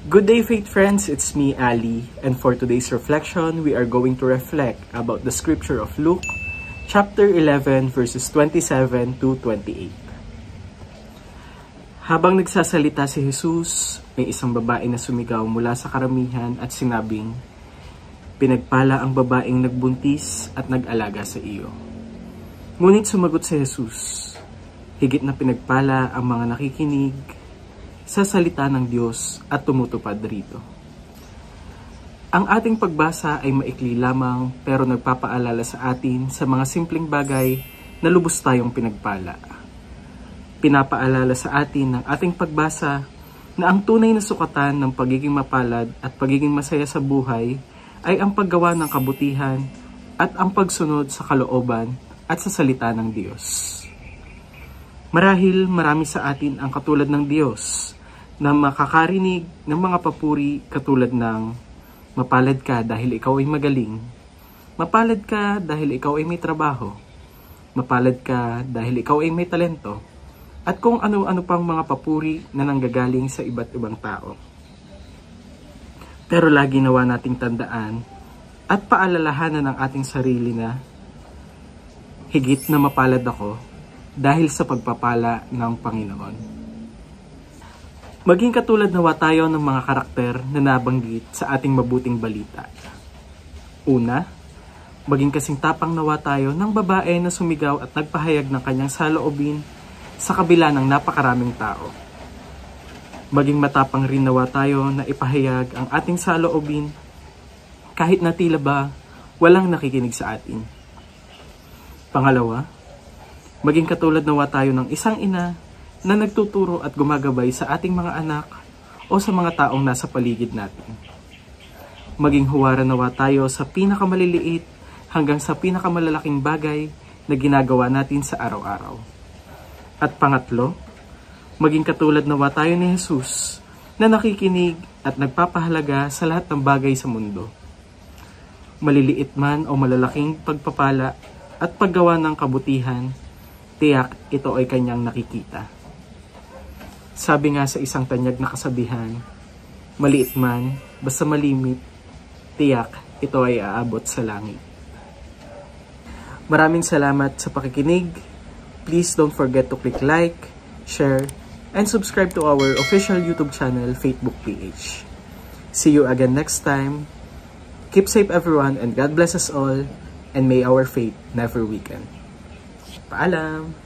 Good day, Faith friends. It's me, Ali, and for today's reflection, we are going to reflect about the scripture of Luke, chapter 11, verses 27 to 28. Habang nagsasalita si Jesus, may isang babae na sumigaw mula sa karamihan at sinabing, "Pinagpala ang babaeng nagbuntis at nag-alaga sa iyo." Ngunit sumagot si Jesus, "Higit na pinagpala ang mga nakikinig sa salita ng Diyos at tumutupad rito." Ang ating pagbasa ay maikli lamang pero nagpapaalala sa atin sa mga simpleng bagay na lubos tayong pinagpala. Pinapaalala sa atin ng ating pagbasa na ang tunay na sukatan ng pagiging mapalad at pagiging masaya sa buhay ay ang paggawa ng kabutihan at ang pagsunod sa kalooban at sa salita ng Diyos. Marahil marami sa atin ang katulad ng Diyos na makakarinig ng mga papuri katulad ng mapalad ka dahil ikaw ay magaling, mapalad ka dahil ikaw ay may trabaho, mapalad ka dahil ikaw ay may talento, at kung ano-ano pang mga papuri na nanggagaling sa iba't ibang tao. Pero lagi nawa nating tandaan at paalalahanan ng ating sarili na higit na mapalad ako dahil sa pagpapala ng Panginoon. Maging katulad nawa tayo ng mga karakter na nabanggit sa ating mabuting balita. Una, maging kasing tapang nawa tayo ng babae na sumigaw at nagpahayag ng kanyang saloobin sa kabila ng napakaraming tao. Maging matapang rin nawa tayo na ipahayag ang ating saloobin kahit na tila ba walang nakikinig sa atin. Pangalawa, maging katulad nawa tayo ng isang ina na nagtuturo at gumagabay sa ating mga anak o sa mga taong nasa paligid natin. Maging huwaran nawa tayo sa pinakamaliliit hanggang sa pinakamalalaking bagay na ginagawa natin sa araw-araw. At pangatlo, maging katulad nawa tayo ni Jesus na nakikinig at nagpapahalaga sa lahat ng bagay sa mundo. Maliliit man o malalaking pagpapala at paggawa ng kabutihan, tiyak ito ay kanyang nakikita. Sabi nga sa isang tanyag na kasabihan, maliit man, basta malimit, tiyak ito ay aabot sa langit. Maraming salamat sa pakikinig. Please don't forget to click like, share, and subscribe to our official YouTube channel, Facebook PH. See you again next time. Keep safe everyone and God bless us all, and may our faith never weaken. Paalam!